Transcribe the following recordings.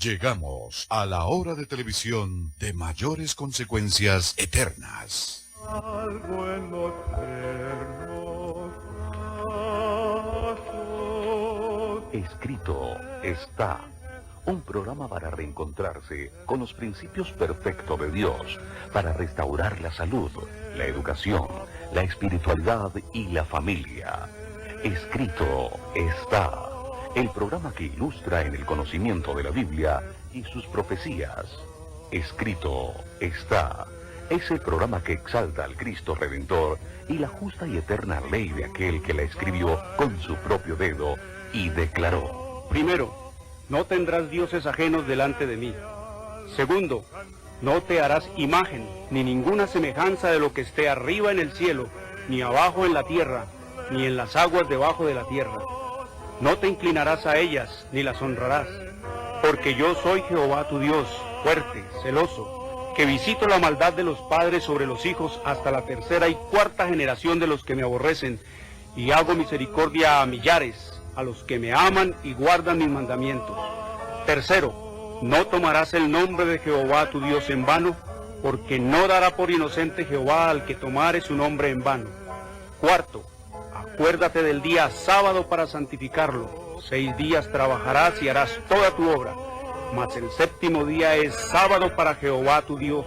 Llegamos a la hora de televisión de mayores consecuencias eternas. Algo en los eternos brazos. Escrito está. Un programa para reencontrarse con los principios perfectos de Dios, para restaurar la salud, la educación, la espiritualidad y la familia. Escrito está. El programa que ilustra en el conocimiento de la Biblia y sus profecías. Escrito está. Es el programa que exalta al Cristo Redentor y la justa y eterna ley de aquel que la escribió con su propio dedo y declaró. Primero, no tendrás dioses ajenos delante de mí. Segundo, no te harás imagen, ni ninguna semejanza de lo que esté arriba en el cielo, ni abajo en la tierra, ni en las aguas debajo de la tierra. No te inclinarás a ellas, ni las honrarás, porque yo soy Jehová tu Dios, fuerte, celoso, que visito la maldad de los padres sobre los hijos hasta la tercera y cuarta generación de los que me aborrecen, y hago misericordia a millares, a los que me aman y guardan mis mandamientos. Tercero, no tomarás el nombre de Jehová tu Dios en vano, porque no dará por inocente Jehová al que tomare su nombre en vano. Cuarto, acuérdate del día sábado para santificarlo. 6 días trabajarás y harás toda tu obra, mas el séptimo día es sábado para Jehová tu Dios.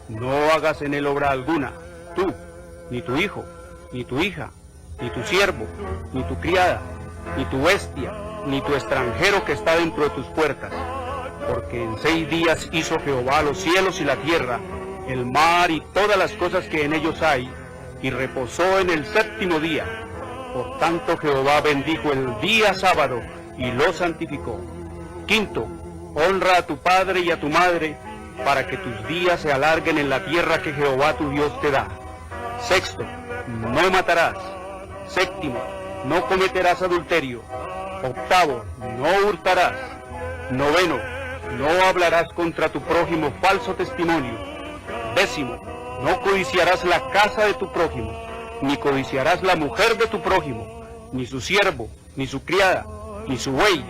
No hagas en él obra alguna, tú, ni tu hijo, ni tu hija, ni tu siervo, ni tu criada, ni tu bestia, ni tu extranjero que está dentro de tus puertas. Porque en 6 días hizo Jehová los cielos y la tierra, el mar y todas las cosas que en ellos hay, y reposó en el séptimo día. Por tanto Jehová bendijo el día sábado y lo santificó. Quinto, honra a tu padre y a tu madre, para que tus días se alarguen en la tierra que Jehová tu Dios te da. Sexto, no matarás. Séptimo, no cometerás adulterio. Octavo, no hurtarás. Noveno, no hablarás contra tu prójimo falso testimonio. Décimo, no codiciarás la casa de tu prójimo, ni codiciarás la mujer de tu prójimo, ni su siervo, ni su criada, ni su buey,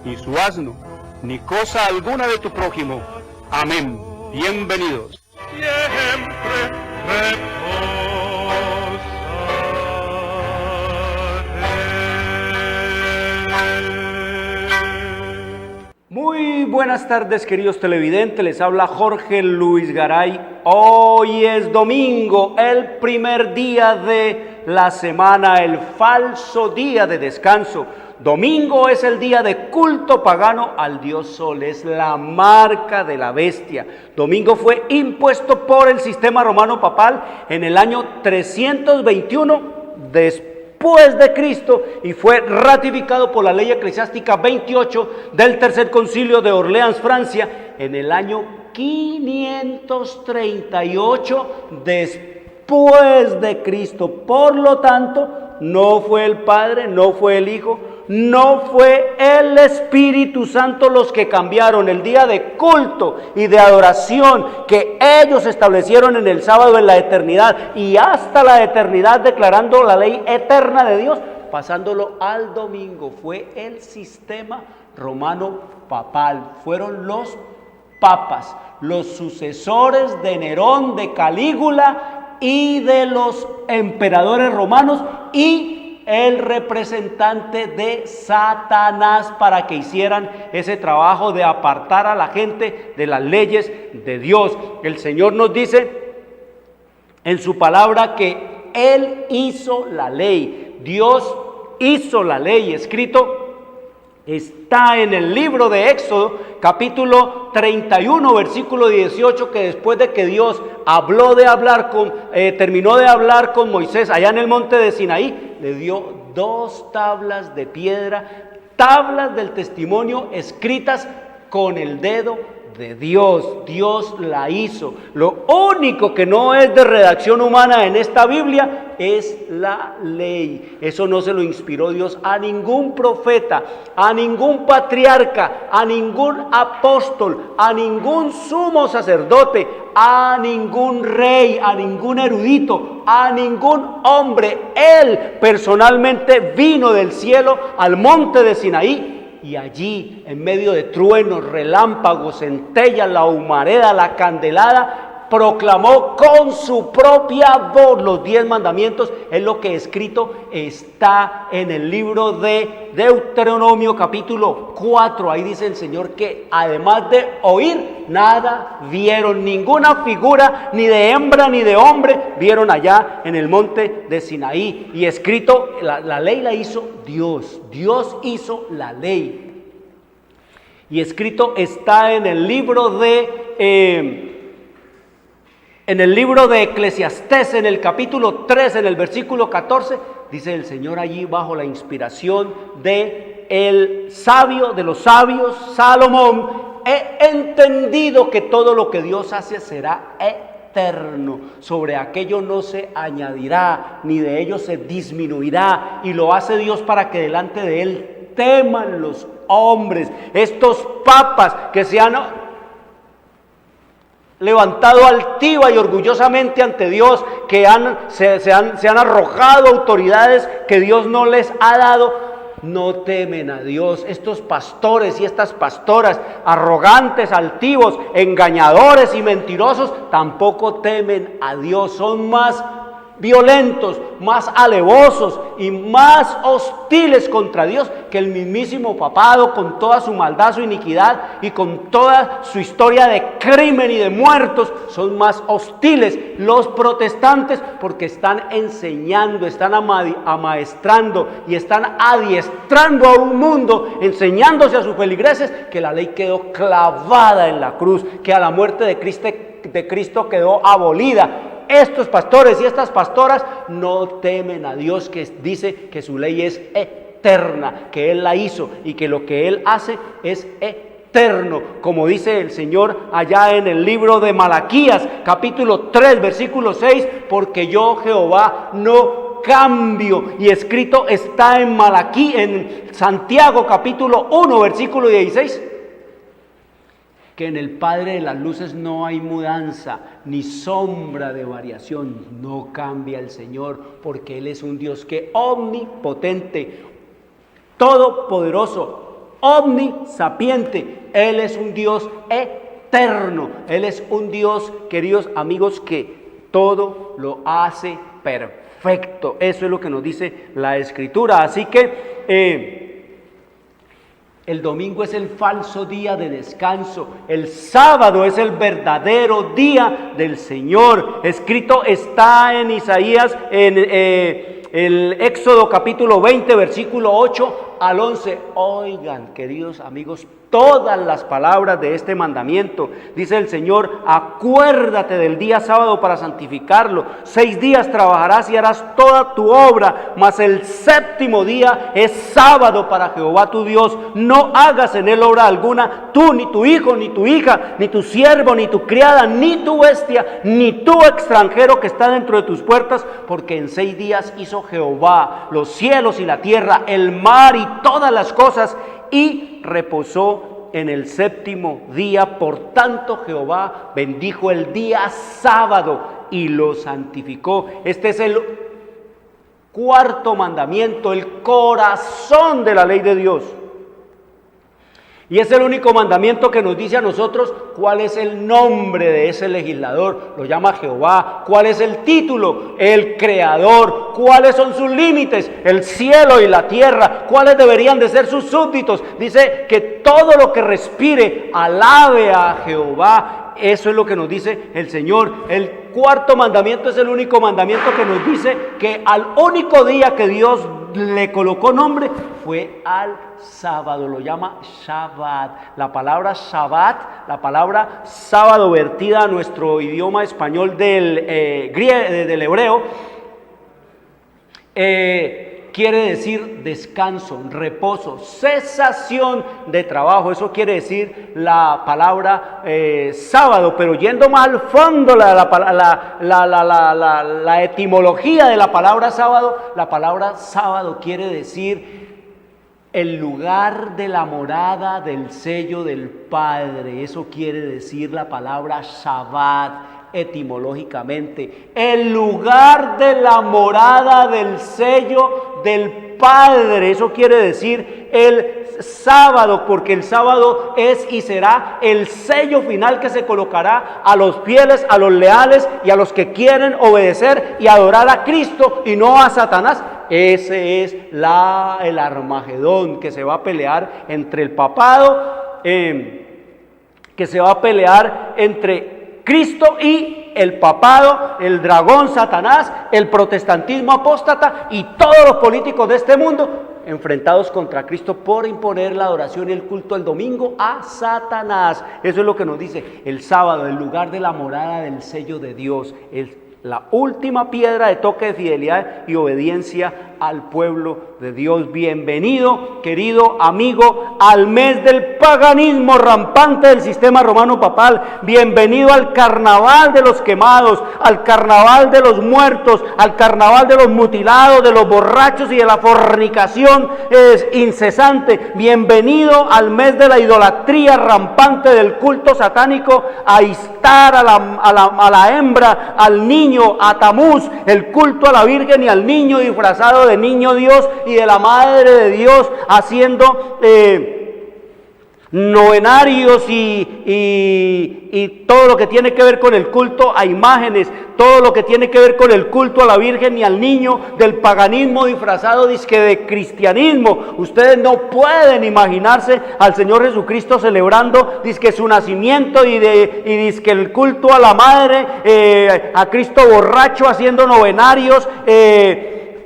ni su asno, ni cosa alguna de tu prójimo. Amén. Bienvenidos. Siempre reposaré. Muy buenas tardes, queridos televidentes, les habla Jorge Luis Garay. Hoy es domingo, el primer día de la semana, el falso día de descanso. Domingo es el día de culto pagano al dios Sol, es la marca de la bestia. Domingo fue impuesto por el sistema romano papal en el año 321 después de Cristo y fue ratificado por la ley eclesiástica 28 del Tercer Concilio de Orleans, Francia, en el año 538 después de Cristo. Por lo tanto, no fue el Padre, no fue el Hijo, no fue el Espíritu Santo los que cambiaron el día de culto y de adoración que ellos establecieron en el sábado en la eternidad y hasta la eternidad, declarando la ley eterna de Dios, pasándolo al domingo. Fue el sistema romano papal, fueron los papas, los sucesores de Nerón, de Calígula y de los emperadores romanos, y el representante de Satanás para que hicieran ese trabajo de apartar a la gente de las leyes de Dios. El Señor nos dice en su palabra que Él hizo la ley, Dios hizo la ley. Escrito está en el libro de Éxodo, capítulo 31, versículo 18, que después de que Dios terminó de hablar con Moisés allá en el monte de Sinaí, le dio 2 tablas de piedra, tablas del testimonio escritas con el dedo de Dios. Dios la hizo. Lo único que no es de redacción humana en esta Biblia es la ley. Eso no se lo inspiró Dios a ningún profeta, a ningún patriarca, a ningún apóstol, a ningún sumo sacerdote, a ningún rey, a ningún erudito, a ningún hombre. Él personalmente vino del cielo al monte de Sinaí y allí, en medio de truenos, relámpagos, centellas, la humareda, la candelada, proclamó con su propia voz los 10 mandamientos. Es lo que escrito está en el libro de Deuteronomio capítulo 4. Ahí dice el Señor que además de oír, nada vieron, ninguna figura, ni de hembra ni de hombre, vieron allá en el monte de Sinaí. Y escrito, la ley la hizo Dios, Dios hizo la ley. Y escrito está en el libro de Eclesiastés, en el capítulo 3, en el versículo 14, dice el Señor allí bajo la inspiración de el sabio de los sabios, Salomón: he entendido que todo lo que Dios hace será eterno, sobre aquello no se añadirá, ni de ello se disminuirá, y lo hace Dios para que delante de Él teman los hombres. Estos papas que se han levantado altiva y orgullosamente ante Dios, que se han arrojado autoridades que Dios no les ha dado, no temen a Dios. Estos pastores y estas pastoras arrogantes, altivos, engañadores y mentirosos tampoco temen a Dios. Son más violentos, más alevosos y más hostiles contra Dios que el mismísimo papado, con toda su maldad, su iniquidad y con toda su historia de crimen y de muertos. Son más hostiles los protestantes porque están enseñando, están amaestrando y están adiestrando a un mundo, enseñándose a sus feligreses que la ley quedó clavada en la cruz, que a la muerte de Cristo quedó abolida. Estos pastores y estas pastoras no temen a Dios, que dice que su ley es eterna, que Él la hizo y que lo que Él hace es eterno, como dice el Señor allá en el libro de Malaquías, capítulo 3, versículo 6, porque yo, Jehová, no cambio. Y escrito está en Santiago, capítulo 1, versículo 16, que en el Padre de las luces no hay mudanza, ni sombra de variación. No cambia el Señor, porque Él es un Dios que omnipotente, todopoderoso, omnisapiente. Él es un Dios eterno. Él es un Dios, queridos amigos, que todo lo hace perfecto. Eso es lo que nos dice la Escritura. Así que el domingo es el falso día de descanso. El sábado es el verdadero día del Señor. Escrito está en Isaías, en el Éxodo capítulo 20, versículo 8 al 11. Oigan, queridos amigos, todas las palabras de este mandamiento. Dice el Señor: acuérdate del día sábado para santificarlo. 6 días trabajarás y harás toda tu obra, mas el séptimo día es sábado para Jehová tu Dios. No hagas en él obra alguna, tú, ni tu hijo, ni tu hija, ni tu siervo, ni tu criada, ni tu bestia, ni tu extranjero que está dentro de tus puertas, porque en 6 días hizo Jehová los cielos y la tierra, el mar y todas las cosas, y reposó en el séptimo día. Por tanto, Jehová bendijo el día sábado y lo santificó. Este es el cuarto mandamiento, el corazón de la ley de Dios. Y es el único mandamiento que nos dice a nosotros cuál es el nombre de ese legislador. Lo llama Jehová. ¿Cuál es el título? El Creador. ¿Cuáles son sus límites? El cielo y la tierra. ¿Cuáles deberían de ser sus súbditos? Dice que todo lo que respire alabe a Jehová. Eso es lo que nos dice el Señor. El cuarto mandamiento es el único mandamiento que nos dice que al único día que Dios le colocó nombre fue al sábado. Lo llama Shabbat. La palabra Shabbat, la palabra sábado vertida a nuestro idioma español del hebreo, quiere decir descanso, reposo, cesación de trabajo. Eso quiere decir la palabra sábado. Pero yendo más al fondo, la etimología de la palabra sábado quiere decir el lugar de la morada del sello del Padre. Eso quiere decir la palabra Shabbat. Etimológicamente, el lugar de la morada del sello del Padre. Eso quiere decir el sábado, porque el sábado es y será el sello final que se colocará a los fieles, a los leales y a los que quieren obedecer y adorar a Cristo y no a Satanás. Ese es el Armagedón que se va a pelear entre el papado, que se va a pelear entre Cristo y el papado, el dragón Satanás, el protestantismo apóstata y todos los políticos de este mundo enfrentados contra Cristo por imponer la adoración y el culto el domingo a Satanás. Eso es lo que nos dice el sábado, el lugar de la morada del sello de Dios, la última piedra de toque de fidelidad y obediencia al pueblo de Dios. Bienvenido, querido amigo, al mes del paganismo rampante del sistema romano papal. Bienvenido al carnaval de los quemados, al carnaval de los muertos, al carnaval de los mutilados, de los borrachos y de la fornicación incesante. Bienvenido al mes de la idolatría rampante del culto satánico, a Istar, a la hembra, al niño, a Tamuz, el culto a la Virgen y al niño disfrazado de niño Dios y de la Madre de Dios, haciendo novenarios y todo lo que tiene que ver con el culto a imágenes, todo lo que tiene que ver con el culto a la Virgen y al niño, del paganismo disfrazado dizque de cristianismo. Ustedes no pueden imaginarse al Señor Jesucristo celebrando dizque su nacimiento y dizque el culto a la Madre, a Cristo borracho haciendo novenarios,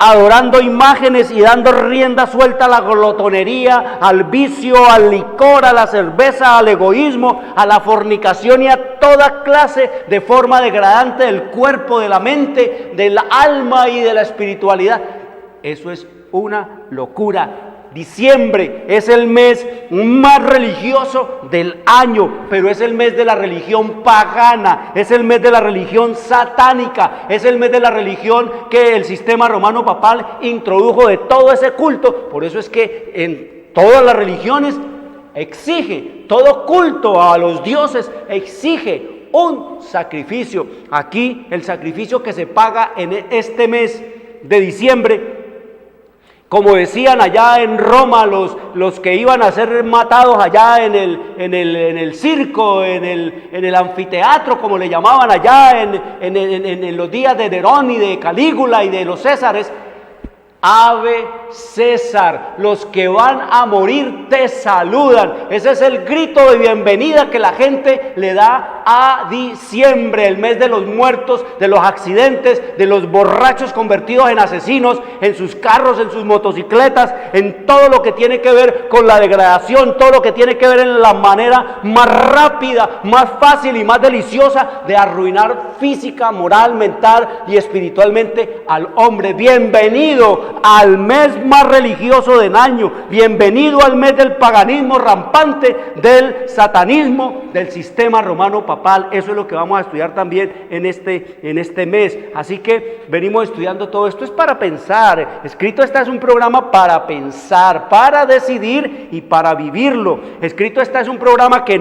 adorando imágenes y dando rienda suelta a la glotonería, al vicio, al licor, a la cerveza, al egoísmo, a la fornicación y a toda clase de forma degradante del cuerpo, de la mente, del alma y de la espiritualidad. Eso es una locura. Diciembre es el mes más religioso del año, pero es el mes de la religión pagana, es el mes de la religión satánica, es el mes de la religión que el sistema romano papal introdujo de todo ese culto. Por eso es que en todas las religiones exige, todo culto a los dioses exige un sacrificio. Aquí el sacrificio que se paga en este mes de diciembre, como decían allá en Roma los que iban a ser matados allá en el circo, en el anfiteatro, como le llamaban allá en los días de Nerón y de Calígula y de los Césares: Ave César, los que van a morir te saludan. Ese es el grito de bienvenida que la gente le da a diciembre, el mes de los muertos, de los accidentes, de los borrachos convertidos en asesinos, en sus carros, en sus motocicletas, en todo lo que tiene que ver con la degradación, todo lo que tiene que ver en la manera más rápida, más fácil y más deliciosa de arruinar física, moral, mental y espiritualmente al hombre. Bienvenido al mes más religioso del año, bienvenido al mes del paganismo rampante, del satanismo, del sistema romano papal. Eso es lo que vamos a estudiar también en este mes. Así que venimos estudiando todo esto, es para pensar. Escrito Está es un programa para pensar, para decidir y para vivirlo. Escrito Está es un programa que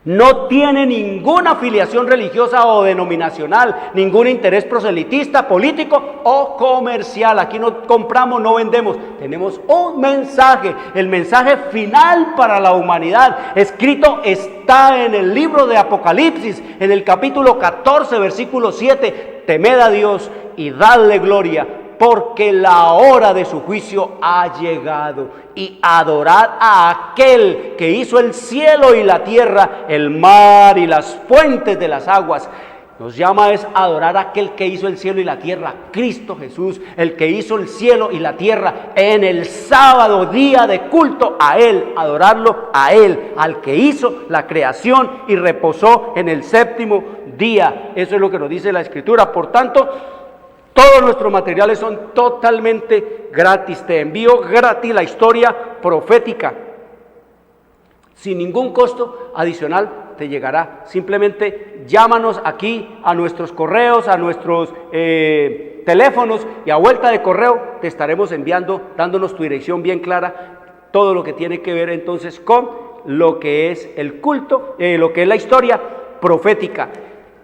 no tiene ninguna afiliación religiosa o denominacional, ningún interés proselitista, político o comercial. Aquí no compramos, no vendemos. Tenemos un mensaje, el mensaje final para la humanidad. Escrito está en el libro de Apocalipsis, en el capítulo 14, versículo 7. Temed a Dios y dadle gloria, porque la hora de su juicio ha llegado. Y adorad a aquel que hizo el cielo y la tierra, el mar y las fuentes de las aguas. Nos llama es adorar a aquel que hizo el cielo y la tierra, Cristo Jesús, el que hizo el cielo y la tierra en el sábado, día de culto a Él, adorarlo a Él, al que hizo la creación y reposó en el séptimo día. Eso es lo que nos dice la Escritura. Por tanto, todos nuestros materiales son totalmente gratis. Te envío gratis la historia profética. Sin ningún costo adicional te llegará. Simplemente llámanos aquí a nuestros correos, a nuestros teléfonos, y a vuelta de correo te estaremos enviando, dándonos tu dirección bien clara, todo lo que tiene que ver entonces con lo que es el culto, lo que es la historia profética.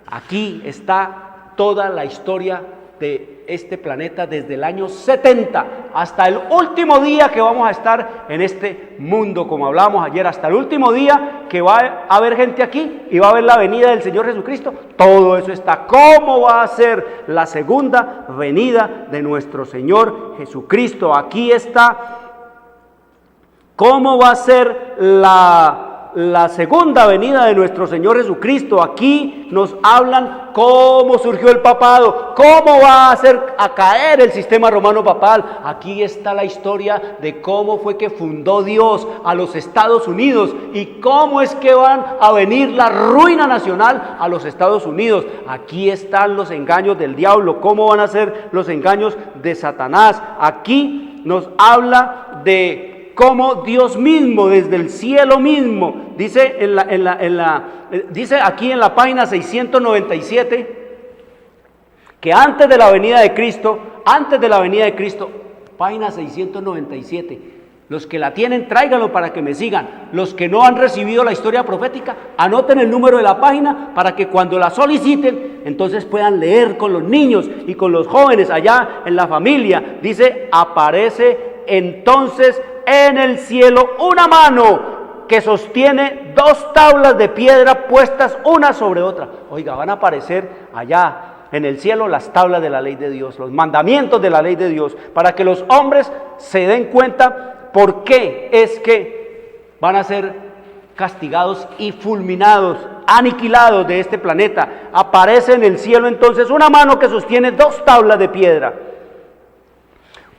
Aquí está toda la historia de este planeta desde el año 70 hasta el último día que vamos a estar en este mundo, como hablábamos ayer, hasta el último día que va a haber gente aquí y va a haber la venida del Señor Jesucristo. Todo eso está. ¿Cómo va a ser la segunda venida de nuestro Señor Jesucristo? Aquí está. ¿Cómo va a ser la segunda venida de nuestro Señor Jesucristo? Aquí nos hablan cómo surgió el papado, cómo va a hacer a caer el sistema romano papal. Aquí está la historia de cómo fue que fundó Dios a los Estados Unidos y cómo es que van a venir la ruina nacional a los Estados Unidos. Aquí están los engaños del diablo, cómo van a ser los engaños de Satanás. Aquí nos habla de como Dios mismo, desde el cielo mismo, dice dice aquí en la página 697, que antes de la venida de Cristo, página 697, los que la tienen, tráiganlo para que me sigan. Los que no han recibido la historia profética, anoten el número de la página para que cuando la soliciten, entonces puedan leer con los niños y con los jóvenes allá en la familia. Dice, aparece entonces en el cielo una mano que sostiene dos tablas de piedra puestas una sobre otra. Oiga, van a aparecer allá en el cielo las tablas de la ley de Dios, los mandamientos de la ley de Dios, para que los hombres se den cuenta por qué es que van a ser castigados y fulminados, aniquilados de este planeta. Aparece en el cielo entonces una mano que sostiene dos tablas de piedra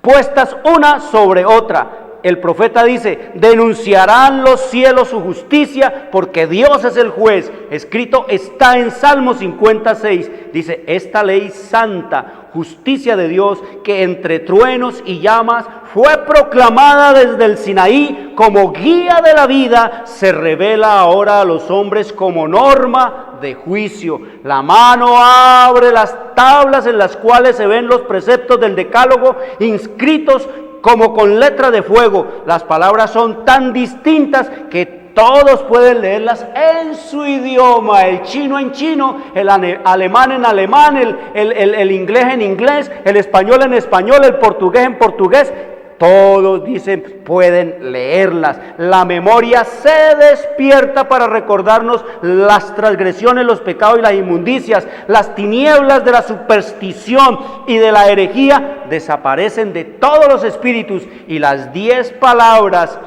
puestas una sobre otra. El profeta dice, denunciarán los cielos su justicia, porque Dios es el juez. Escrito está en Salmo 56, dice, esta ley santa, justicia de Dios, que entre truenos y llamas fue proclamada desde el Sinaí como guía de la vida, se revela ahora a los hombres como norma de juicio. La mano abre las tablas en las cuales se ven los preceptos del decálogo inscritos como con letra de fuego. Las palabras son tan distintas que todos pueden leerlas en su idioma, el chino en chino, el alemán en alemán, el inglés en inglés, el español en español, el portugués en portugués. Todos dicen, pueden leerlas. La memoria se despierta para recordarnos las transgresiones, los pecados y las inmundicias. Las tinieblas de la superstición y de la herejía desaparecen de todos los espíritus, y las 10 palabras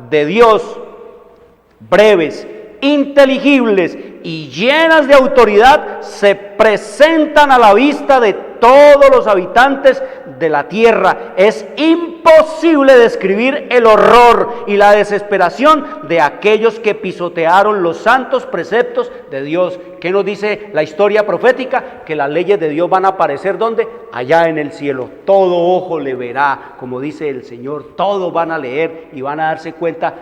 de Dios, breves, inteligibles y llenas de autoridad, se presentan a la vista de todos los habitantes de la tierra. Es imposible describir el horror y la desesperación de aquellos que pisotearon los santos preceptos de Dios. ¿Qué nos dice la historia profética? Que las leyes de Dios van a aparecer ¿dónde? Allá en el cielo. Todo ojo le verá, como dice el Señor. Todos van a leer y van a darse cuenta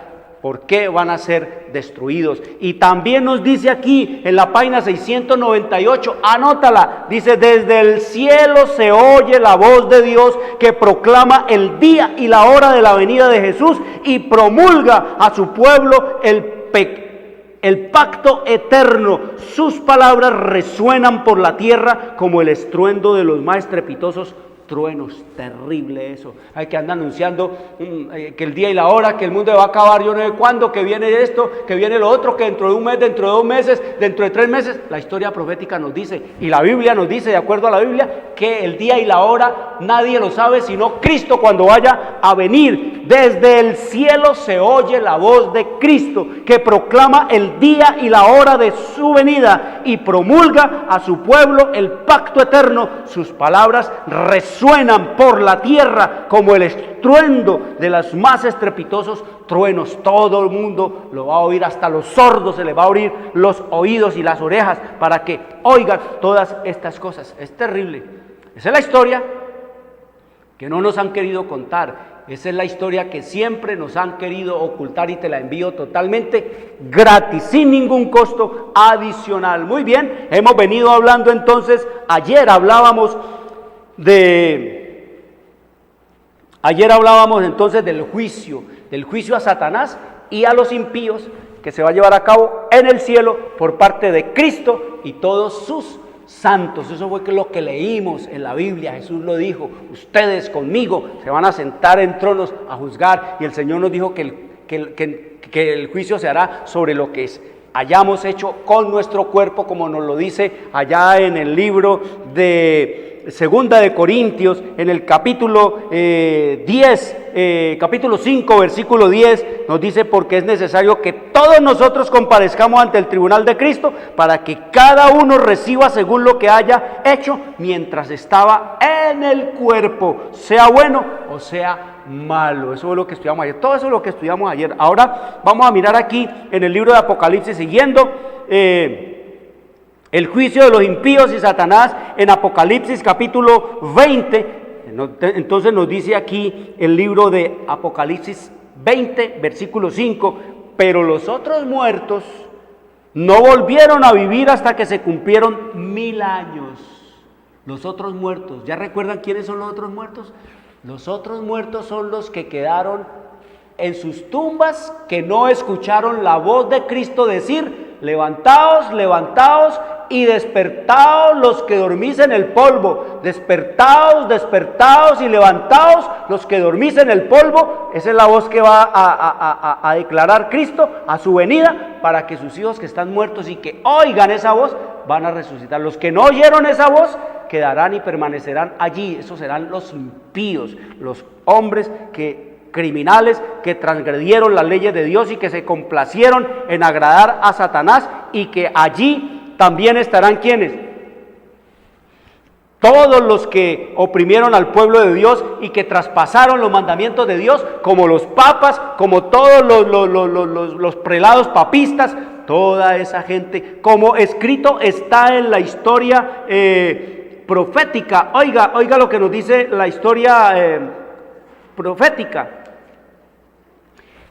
por qué van a ser destruidos. Y también nos dice aquí en la página 698, anótala, dice, desde el cielo se oye la voz de Dios que proclama el día y la hora de la venida de Jesús y promulga a su pueblo el pacto eterno. Sus palabras resuenan por la tierra como el estruendo de los más estrepitosos truenos. Terrible eso. Hay que andar anunciando que el día y la hora, que el mundo va a acabar, yo no sé cuándo, que viene esto, que viene lo otro, que dentro de un mes, dentro de 2 meses, dentro de 3 meses. La historia profética nos dice, y la Biblia nos dice, de acuerdo a la Biblia, que el día y la hora nadie lo sabe sino Cristo cuando vaya a venir. Desde el cielo se oye la voz de Cristo que proclama el día y la hora de su venida y promulga a su pueblo el pacto eterno. Sus palabras resuenan por la tierra como el estruendo de los más estrepitosos truenos. Todo el mundo lo va a oír, hasta los sordos se les va a abrir los oídos y las orejas para que oigan todas estas cosas. Es terrible. Esa es la historia que no nos han querido contar. Esa es la historia que siempre nos han querido ocultar, y te la envío totalmente gratis, sin ningún costo adicional. Muy bien, hemos venido hablando entonces, ayer hablábamos entonces del juicio a Satanás y a los impíos que se va a llevar a cabo en el cielo por parte de Cristo y todos sus santos. Eso fue lo que leímos en la Biblia. Jesús lo dijo: ustedes conmigo se van a sentar en tronos a juzgar. Y el Señor nos dijo que el juicio se hará sobre lo que hayamos hecho con nuestro cuerpo, como nos lo dice allá en el libro de Segunda de Corintios, en el capítulo 5, versículo 10, nos dice: porque es necesario que todos nosotros comparezcamos ante el tribunal de Cristo, para que cada uno reciba según lo que haya hecho mientras estaba en el cuerpo, sea bueno o sea malo. Eso es lo que estudiamos ayer, todo eso es lo que estudiamos ayer. Ahora vamos a mirar aquí en el libro de Apocalipsis, siguiendo el juicio de los impíos y Satanás, en Apocalipsis capítulo 20. Entonces nos dice aquí el libro de Apocalipsis 20, versículo 5: pero los otros muertos no volvieron a vivir hasta que se cumplieron 1000 años. Los otros muertos, ¿ya recuerdan quiénes son los otros muertos? Los otros muertos son los que quedaron en sus tumbas, que no escucharon la voz de Cristo decir: levantaos, levantaos y despertaos los que dormís en el polvo. Despertaos, despertaos y levantaos los que dormís en el polvo. Esa es la voz que va a declarar Cristo a su venida, para que sus hijos que están muertos y que oigan esa voz van a resucitar. Los que no oyeron esa voz quedarán y permanecerán allí. Esos serán los impíos, los hombres criminales que transgredieron las leyes de Dios y que se complacieron en agradar a Satanás, y que allí también estarán ¿quiénes? Todos los que oprimieron al pueblo de Dios y que traspasaron los mandamientos de Dios, como los papas, como todos los prelados papistas, toda esa gente, como escrito está en la historia profética. Oiga lo que nos dice la historia profética,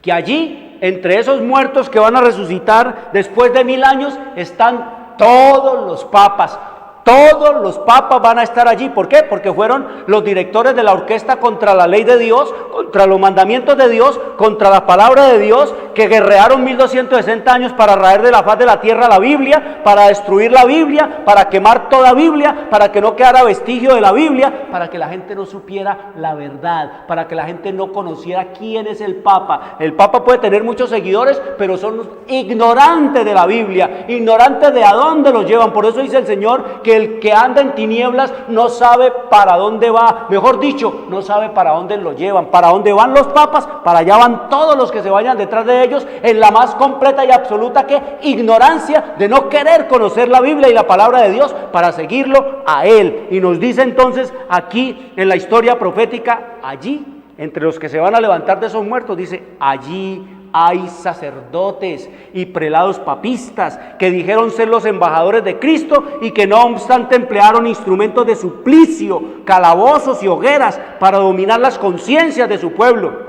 que allí, entre esos muertos que van a resucitar después de 1000 años, están todos los papas. Todos los papas van a estar allí. ¿Por qué? Porque fueron los directores de la orquesta contra la ley de Dios, contra los mandamientos de Dios, contra la palabra de Dios, que guerrearon 1260 años para raer de la faz de la tierra la Biblia, para destruir la Biblia, para quemar toda Biblia, para que no quedara vestigio de la Biblia, para que la gente no supiera la verdad, para que la gente no conociera quién es el Papa. El Papa puede tener muchos seguidores, pero son ignorantes de la Biblia, ignorantes de a dónde los llevan. Por eso dice el Señor que el que anda en tinieblas no sabe para dónde va, mejor dicho, no sabe para dónde lo llevan. Para dónde van los papas, para allá van todos los que se vayan detrás de ellos, en la más completa y absoluta ignorancia de no querer conocer la Biblia y la palabra de Dios para seguirlo a Él. Y nos dice entonces aquí en la historia profética, allí, entre los que se van a levantar de esos muertos, dice: allí hay sacerdotes y prelados papistas que dijeron ser los embajadores de Cristo y que no obstante emplearon instrumentos de suplicio, calabozos y hogueras para dominar las conciencias de su pueblo.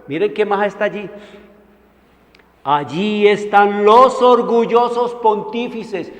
Miren qué más está allí. Allí están los orgullosos pontífices,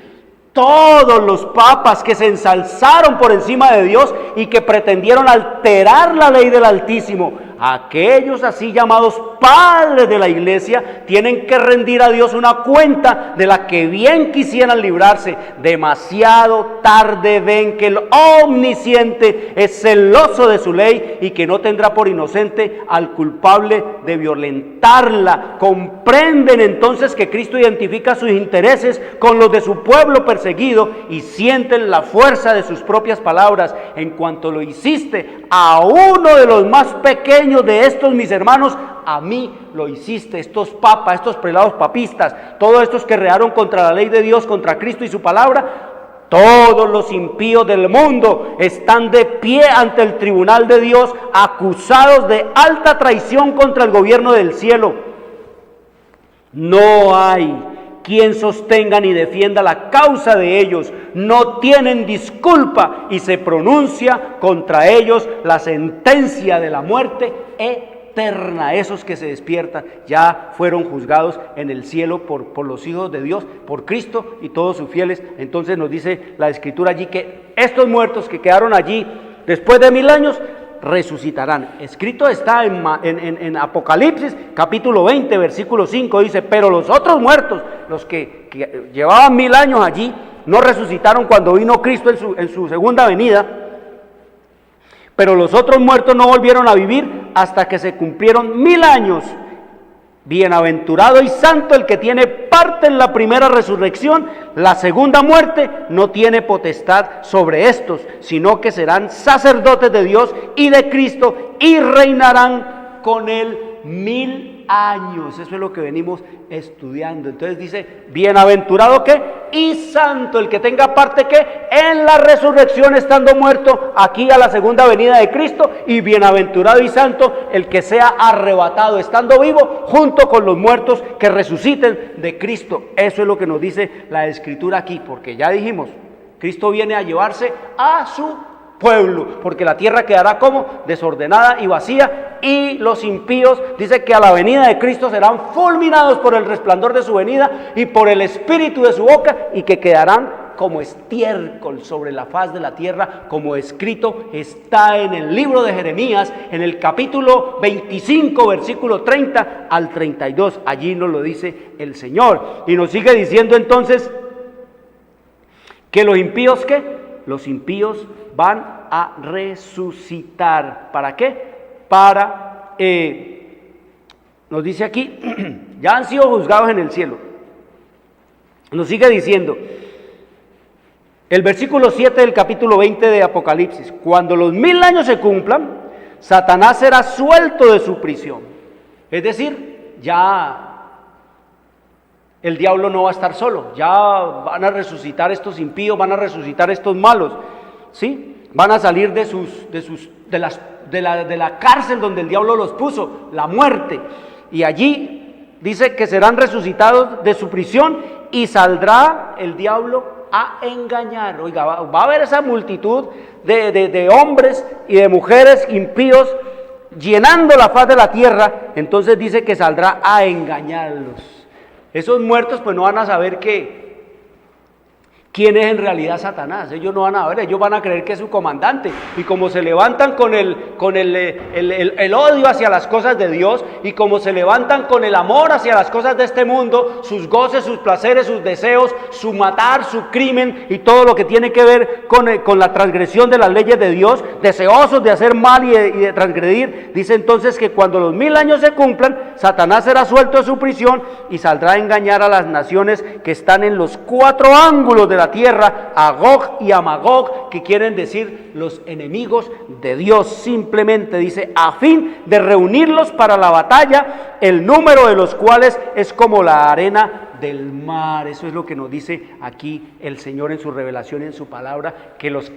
todos los papas que se ensalzaron por encima de Dios y que pretendieron alterar la ley del Altísimo. Aquellos así llamados padres de la iglesia tienen que rendir a Dios una cuenta de la que bien quisieran librarse. Demasiado tarde ven que el omnisciente es celoso de su ley y que no tendrá por inocente al culpable de violentarla. Comprenden entonces que Cristo identifica sus intereses con los de su pueblo perseguido y sienten la fuerza de sus propias palabras. En cuanto lo hiciste a uno de los más pequeños de estos mis hermanos, a mí lo hiciste. Estos papas, estos prelados papistas, todos estos que rearon contra la ley de Dios, contra Cristo y su palabra, todos los impíos del mundo están de pie ante el tribunal de Dios, acusados de alta traición contra el gobierno del cielo. No hay quien sostenga ni defienda la causa de ellos, no tienen disculpa y se pronuncia contra ellos la sentencia de la muerte eterna. Esos que se despiertan ya fueron juzgados en el cielo por los hijos de Dios, por Cristo y todos sus fieles. Entonces nos dice la Escritura allí que estos muertos que quedaron allí después de 1000 años resucitarán. Escrito está en Apocalipsis capítulo 20 versículo 5, dice: pero los otros muertos, los que llevaban 1000 años allí, no resucitaron cuando vino Cristo en su segunda venida, pero los otros muertos no volvieron a vivir hasta que se cumplieron 1000 años. Bienaventurado y santo el que tiene parte en la primera resurrección. La segunda muerte no tiene potestad sobre estos, sino que serán sacerdotes de Dios y de Cristo y reinarán con él 1000 años. Eso es lo que venimos estudiando. Entonces dice, bienaventurado ¿qué? Y santo el que tenga parte ¿qué? En la resurrección estando muerto, aquí a la segunda venida de Cristo, y bienaventurado y santo el que sea arrebatado estando vivo junto con los muertos que resuciten de Cristo. Eso es lo que nos dice la Escritura aquí, porque ya dijimos, Cristo viene a llevarse a su pueblo, porque la tierra quedará como desordenada y vacía, y los impíos, dice que a la venida de Cristo serán fulminados por el resplandor de su venida y por el espíritu de su boca, y que quedarán como estiércol sobre la faz de la tierra, como escrito está en el libro de Jeremías, en el capítulo 25, versículo 30 al 32, allí nos lo dice el Señor, y nos sigue diciendo entonces que los impíos ¿qué? Los impíos van a resucitar. ¿Para qué? Nos dice aquí, ya han sido juzgados en el cielo. Nos sigue diciendo, el versículo 7 del capítulo 20 de Apocalipsis, cuando los 1000 años se cumplan, Satanás será suelto de su prisión. Es decir, ya el diablo no va a estar solo, ya van a resucitar estos impíos, van a resucitar estos malos, ¿sí? Van a salir de la cárcel donde el diablo los puso, la muerte, y allí dice que serán resucitados de su prisión y saldrá el diablo a engañar. Oiga, va a haber esa multitud de hombres y de mujeres impíos llenando la faz de la tierra, entonces dice que saldrá a engañarlos. Esos muertos pues no van a saber quién es en realidad Satanás. Ellos no van a ver, ellos van a creer que es su comandante, y como se levantan con el odio hacia las cosas de Dios, y como se levantan con el amor hacia las cosas de este mundo, sus goces, sus placeres, sus deseos, su matar, su crimen y todo lo que tiene que ver con la transgresión de las leyes de Dios, deseosos de hacer mal y de transgredir, dice entonces que cuando los 1000 años se cumplan, Satanás será suelto de su prisión y saldrá a engañar a las naciones que están en los 4 ángulos de la tierra, a Gog y a Magog, que quieren decir los enemigos de Dios. Simplemente dice, a fin de reunirlos para la batalla, el número de los cuales es como la arena del mar. Eso es lo que nos dice aquí el Señor en su revelación y en su palabra, que los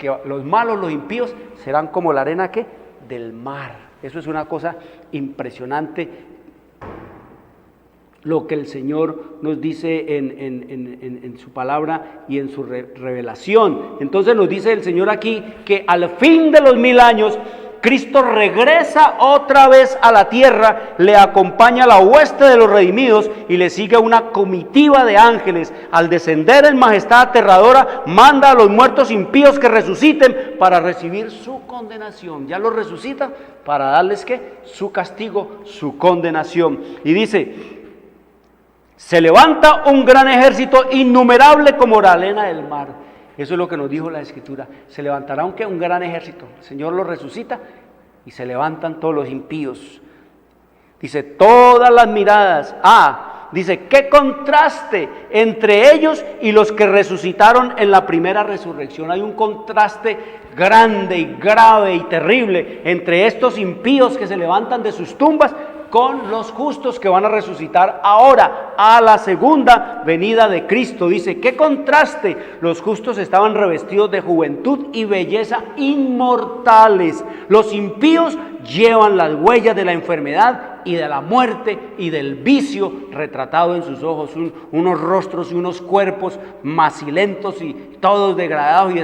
malos, los impíos, serán como la arena ¿qué? Del mar. Eso es una cosa impresionante, lo que el Señor nos dice en su palabra y en su revelación. Entonces nos dice el Señor aquí que al fin de los 1000 años Cristo regresa otra vez a la tierra, le acompaña la hueste de los redimidos y le sigue una comitiva de ángeles. Al descender en majestad aterradora, manda a los muertos impíos que resuciten para recibir su condenación. Ya los resucita para darles ¿qué? Su castigo, su condenación. Y dice, se levanta un gran ejército innumerable como la arena del mar. Eso es lo que nos dijo la Escritura. Se levantará un gran ejército. El Señor los resucita y se levantan todos los impíos. Dice, todas las miradas. Dice, qué contraste entre ellos y los que resucitaron en la primera resurrección. Hay un contraste grande y grave y terrible entre estos impíos que se levantan de sus tumbas con los justos que van a resucitar ahora a la segunda venida de Cristo. Dice, qué contraste, los justos estaban revestidos de juventud y belleza inmortales. Los impíos llevan las huellas de la enfermedad y de la muerte y del vicio retratado en sus ojos, unos rostros y unos cuerpos macilentos y todos degradados y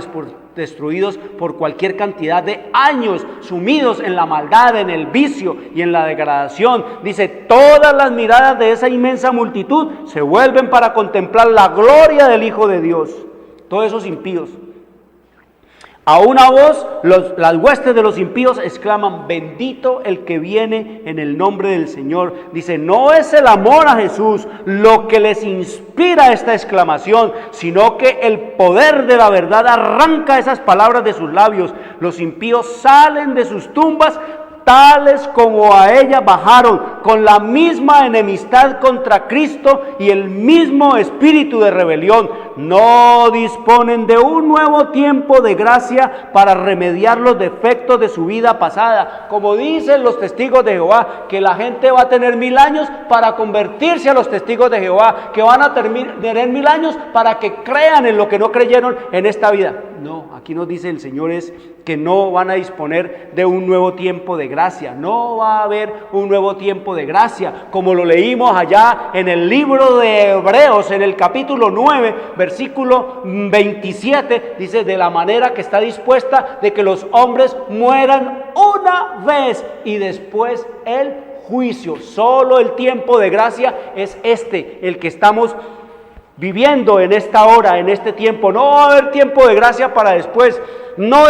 destruidos por cualquier cantidad de años, sumidos en la maldad, en el vicio y en la degradación. Dice, todas las miradas de esa inmensa multitud se vuelven para contemplar la gloria del Hijo de Dios. Todos esos impíos. A una voz, las huestes de los impíos exclaman, bendito el que viene en el nombre del Señor. Dice, no es el amor a Jesús lo que les inspira esta exclamación, sino que el poder de la verdad arranca esas palabras de sus labios. Los impíos salen de sus tumbas, tales como a ella bajaron, con la misma enemistad contra Cristo y el mismo espíritu de rebelión. No disponen de un nuevo tiempo de gracia para remediar los defectos de su vida pasada. Como dicen los testigos de Jehová, que la gente va a tener 1000 años para convertirse a los testigos de Jehová, que van a tener 1000 años para que crean en lo que no creyeron en esta vida. No, aquí nos dice el Señor es que no van a disponer de un nuevo tiempo de gracia. No va a haber un nuevo tiempo de gracia, como lo leímos allá en el libro de Hebreos, en el capítulo 9, versículo 27, dice, de la manera que está dispuesta de que los hombres mueran una vez y después el juicio. Solo el tiempo de gracia es el que estamos viviendo en esta hora, en este tiempo. No va a haber tiempo de gracia para después. No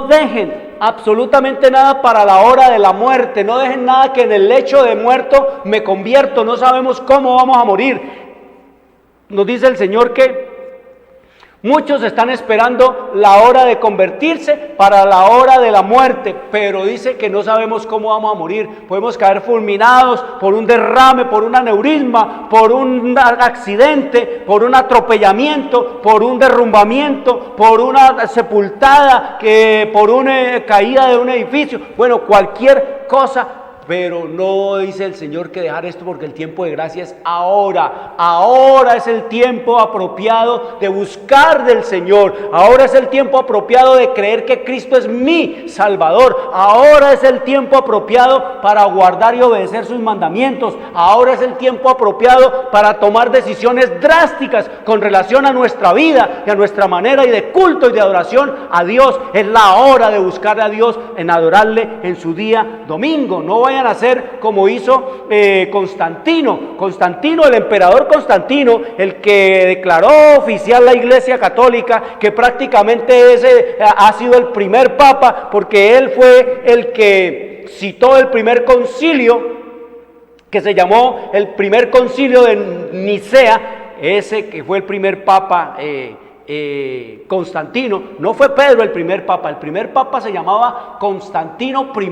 dejen absolutamente nada para la hora de la muerte. No dejen nada que en el lecho de muerto me convierto. No sabemos cómo vamos a morir. Nos dice el Señor que muchos están esperando la hora de convertirse para la hora de la muerte, pero dice que no sabemos cómo vamos a morir. Podemos caer fulminados por un derrame, por un aneurisma, por un accidente, por un atropellamiento, por un derrumbamiento, por una sepultada, por una caída de un edificio. Bueno, cualquier cosa. Pero no dice el Señor que dejar esto porque el tiempo de gracia es ahora. Ahora es el tiempo apropiado de buscar del Señor. Ahora es el tiempo apropiado de creer que Cristo es mi Salvador. Ahora es el tiempo apropiado para guardar y obedecer sus mandamientos. Ahora es el tiempo apropiado para tomar decisiones drásticas con relación a nuestra vida y a nuestra manera y de culto y de adoración a Dios. Es la hora de buscar a Dios, en adorarle en su día domingo. No vayan a hacer como hizo Constantino, el emperador Constantino, el que declaró oficial la Iglesia Católica, que prácticamente ese ha sido el primer papa, porque él fue el que citó el primer concilio, que se llamó el primer concilio de Nicea, ese que fue el primer papa Constantino. No fue Pedro el primer papa se llamaba Constantino I,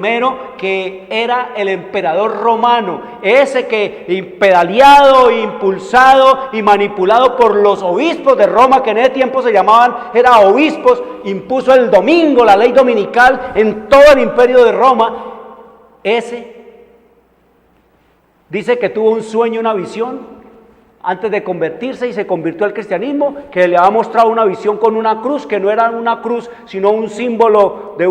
que era el emperador romano, ese que pedaleado, impulsado y manipulado por los obispos de Roma, que en ese tiempo se llamaban, obispos, impuso el domingo, la ley dominical en todo el imperio de Roma. Ese dice que tuvo un sueño, una visión, antes de convertirse, y se convirtió al cristianismo, que le había mostrado una visión con una cruz, que no era una cruz, sino un símbolo de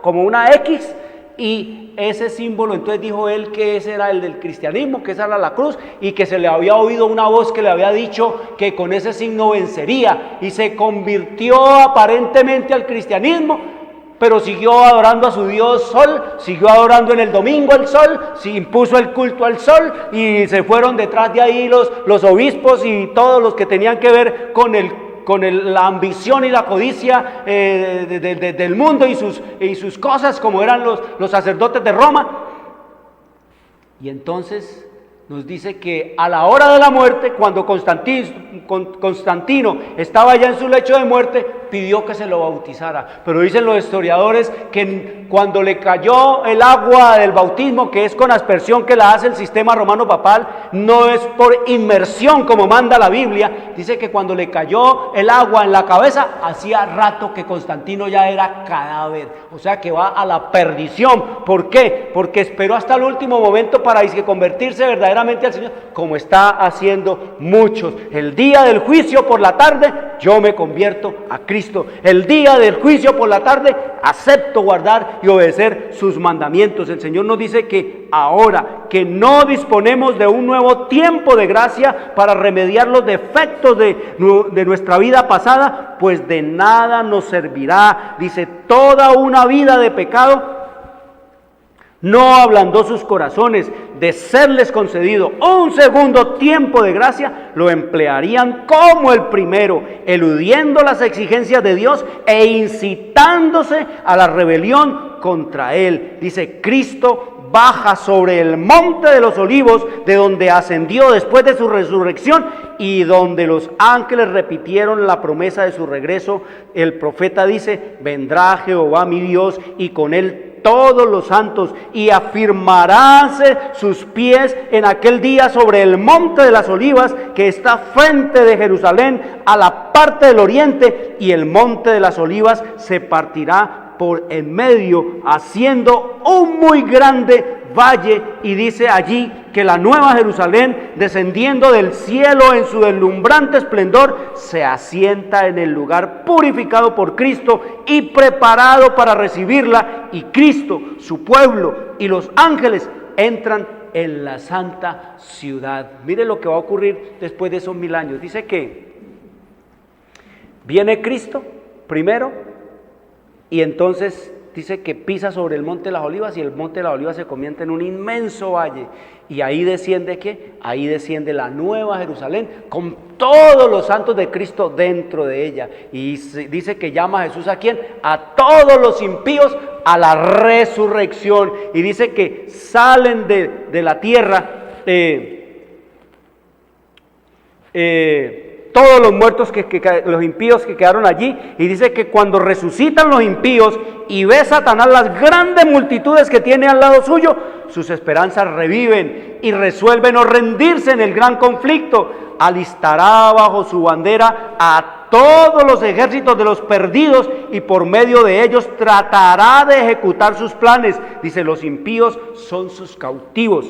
como una X, y ese símbolo, entonces dijo él que ese era el del cristianismo, que esa era la cruz, y que se le había oído una voz que le había dicho que con ese signo vencería, y se convirtió aparentemente al cristianismo, pero siguió adorando a su Dios Sol, siguió adorando en el domingo al Sol, se impuso el culto al Sol, y se fueron detrás de ahí los obispos y todos los que tenían que ver con la ambición y la codicia del mundo y sus cosas, como eran los sacerdotes de Roma. Y entonces nos dice que a la hora de la muerte, cuando Constantino estaba ya en su lecho de muerte, pidió que se lo bautizara. Pero dicen los historiadores que cuando le cayó el agua del bautismo, que es con aspersión que la hace el sistema romano papal, no es por inmersión como manda la Biblia. Dice que cuando le cayó el agua en la cabeza, hacía rato que Constantino ya era cadáver. O sea que va a la perdición. ¿Por qué? Porque esperó hasta el último momento para convertirse verdaderamente al Señor, como está haciendo muchos. El día del juicio por la tarde, yo me convierto a Cristo. El día del juicio por la tarde, acepto guardar y obedecer sus mandamientos. El Señor nos dice que ahora que no disponemos de un nuevo tiempo de gracia para remediar los defectos de nuestra vida pasada, pues de nada nos servirá. Dice, toda una vida de pecado no ablandó sus corazones. de serles concedido un segundo tiempo de gracia, lo emplearían como el primero, eludiendo las exigencias de Dios e incitándose a la rebelión contra Él. Dice, Cristo baja sobre el monte de los olivos, de donde ascendió después de su resurrección y donde los ángeles repitieron la promesa de su regreso. El profeta dice, vendrá Jehová mi Dios y con él todos los santos, y afirmaráse sus pies en aquel día sobre el monte de las olivas, que está frente de Jerusalén a la parte del oriente, y el monte de las olivas se partirá por en medio, haciendo un muy grande valle. Y dice allí que la nueva Jerusalén, descendiendo del cielo en su deslumbrante esplendor, se asienta en el lugar purificado por Cristo y preparado para recibirla, y Cristo, su pueblo y los ángeles entran en la santa ciudad. Mire lo que va a ocurrir después de esos 1000 años. Dice que viene Cristo primero, y entonces dice que pisa sobre el monte de las olivas, y el monte de las olivas se convierte en un inmenso valle. Y ahí desciende ¿qué? Ahí desciende la nueva Jerusalén con todos los santos de Cristo dentro de ella. Y dice que llama a Jesús, ¿a quién? A todos los impíos a la resurrección. Y dice que salen de la tierra todos los muertos, los impíos que quedaron allí. Y dice que cuando resucitan los impíos y ve Satanás las grandes multitudes que tiene al lado suyo, sus esperanzas reviven y resuelven no rendirse en el gran conflicto. Alistará bajo su bandera a todos los ejércitos de los perdidos, y por medio de ellos tratará de ejecutar sus planes. Dice, los impíos son sus cautivos.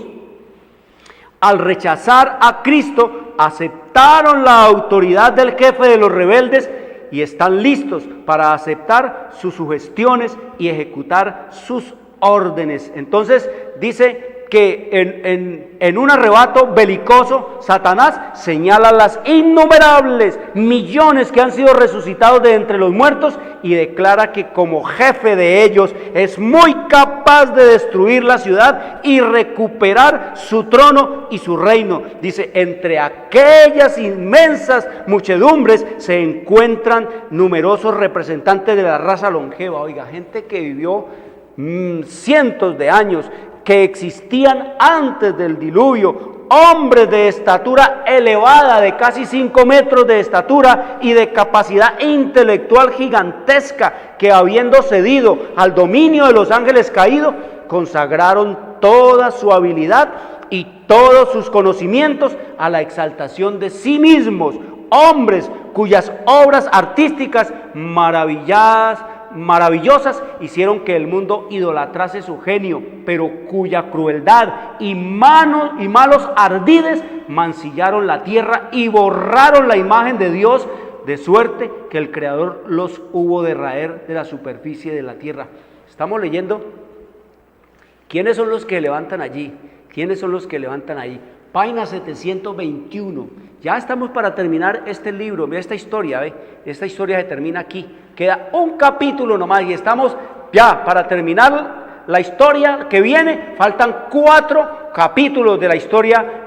Al rechazar a Cristo, aceptaron la autoridad del jefe de los rebeldes y están listos para aceptar sus sugestiones y ejecutar sus órdenes. Entonces dice que en un arrebato belicoso, Satanás señala las innumerables millones que han sido resucitados de entre los muertos y declara que como jefe de ellos es muy capaz de destruir la ciudad y recuperar su trono y su reino. Dice, entre aquellas inmensas muchedumbres se encuentran numerosos representantes de la raza longeva. Oiga, gente que vivió cientos de años, que existían antes del diluvio, hombres de estatura elevada, de casi 5 metros de estatura y de capacidad intelectual gigantesca, que habiendo cedido al dominio de los ángeles caídos, consagraron toda su habilidad y todos sus conocimientos a la exaltación de sí mismos, hombres cuyas obras artísticas maravillosas hicieron que el mundo idolatrase su genio, pero cuya crueldad y malos ardides mancillaron la tierra y borraron la imagen de Dios, de suerte que el Creador los hubo de raer de la superficie de la tierra. Estamos leyendo quiénes son los que levantan allí, quiénes son los que levantan ahí. Página 721. Ya estamos para terminar este libro. Mira esta historia, ¿ve? Esta historia se termina aquí. Queda un capítulo nomás y estamos ya para terminar la historia que viene. Faltan 4 capítulos de la historia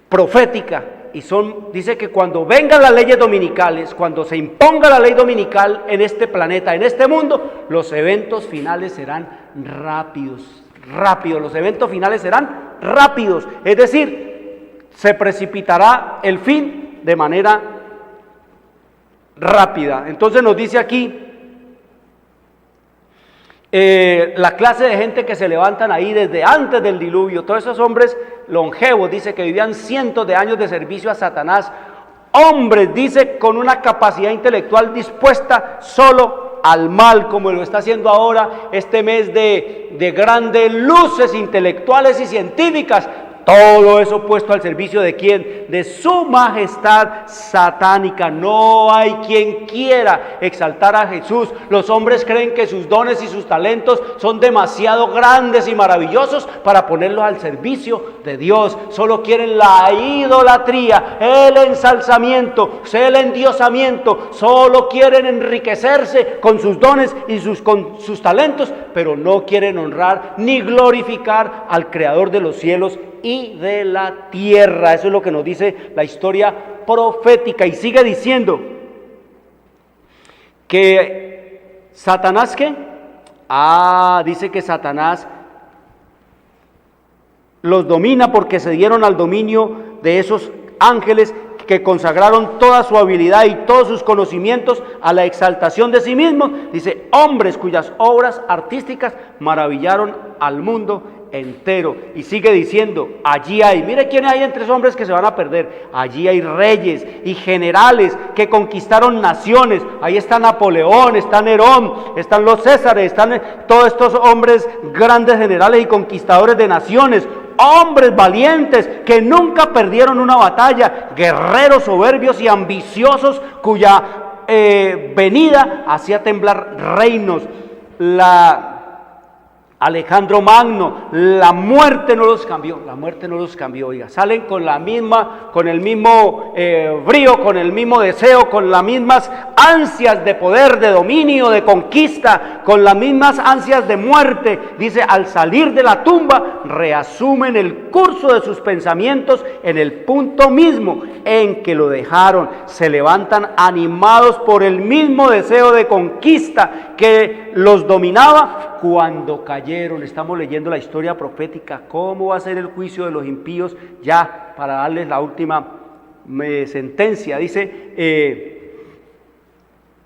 profética. Y dice que cuando vengan las leyes dominicales, cuando se imponga la ley dominical en este planeta, en este mundo, los eventos finales serán rápidos. Los eventos finales serán rápidos, es decir, se precipitará el fin de manera rápida. Entonces nos dice aquí la clase de gente que se levantan ahí desde antes del diluvio, todos esos hombres longevos, dice que vivían cientos de años de servicio a Satanás, hombres, dice, con una capacidad intelectual dispuesta solo al mal, como lo está haciendo ahora este mes de grandes luces intelectuales y científicas. Todo eso puesto al servicio ¿de quién? De su majestad satánica. No hay quien quiera exaltar a Jesús. Los hombres creen que sus dones y sus talentos son demasiado grandes y maravillosos para ponerlos al servicio de Dios. Solo quieren la idolatría, el ensalzamiento, el endiosamiento. Solo quieren enriquecerse con sus dones y con sus talentos, pero no quieren honrar ni glorificar al Creador de los cielos y de la tierra. Eso es lo que nos dice la historia profética. Y sigue diciendo que Satanás, ¿qué? Dice que Satanás los domina porque se dieron al dominio de esos ángeles que consagraron toda su habilidad y todos sus conocimientos a la exaltación de sí mismos. Dice, hombres cuyas obras artísticas maravillaron al mundo entero. Y sigue diciendo, allí hay, mire quiénes hay entre esos hombres que se van a perder. Allí hay reyes y generales que conquistaron naciones. Ahí está Napoleón, está Nerón, están los Césares, están todos estos hombres grandes generales y conquistadores de naciones. Hombres valientes que nunca perdieron una batalla, guerreros soberbios y ambiciosos cuya venida hacía temblar reinos. Alejandro Magno, la muerte no los cambió, oiga, salen con el mismo brío, con el mismo deseo, con las mismas ansias de poder, de dominio, de conquista, con las mismas ansias de muerte. Dice, al salir de la tumba, reasumen el curso de sus pensamientos en el punto mismo en que lo dejaron. Se levantan animados por el mismo deseo de conquista que los dominaba cuando cayeron. Estamos leyendo la historia profética, cómo va a ser el juicio de los impíos, ya para darles la última sentencia. Dice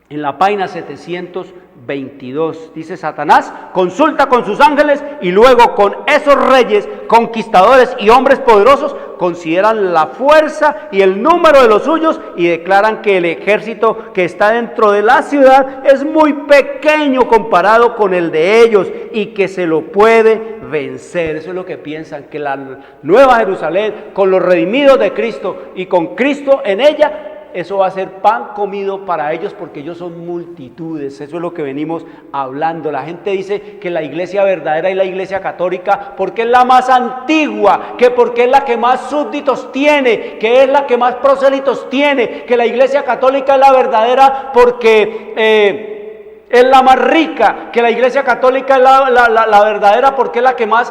en la página 722, dice, Satanás consulta con sus ángeles y luego con esos reyes, conquistadores y hombres poderosos, consideran la fuerza y el número de los suyos y declaran que el ejército que está dentro de la ciudad es muy pequeño comparado con el de ellos y que se lo puede vencer. Eso es lo que piensan, que la nueva Jerusalén, con los redimidos de Cristo y con Cristo en ella, eso va a ser pan comido para ellos porque ellos son multitudes. Eso es lo que venimos hablando. La gente dice que la iglesia verdadera y la iglesia católica porque es la más antigua, que porque es la que más súbditos tiene, que es la que más prosélitos tiene, que la iglesia católica es la verdadera porque es la más rica, que la iglesia católica es la verdadera porque es la que más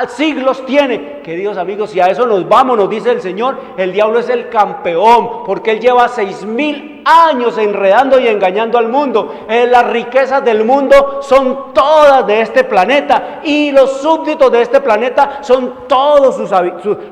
siglos tiene. Queridos amigos, si a eso nos vamos, nos dice el Señor, el diablo es el campeón, porque él lleva 6.000 años enredando y engañando al mundo. Las riquezas del mundo son todas de este planeta y los súbditos de este planeta son todos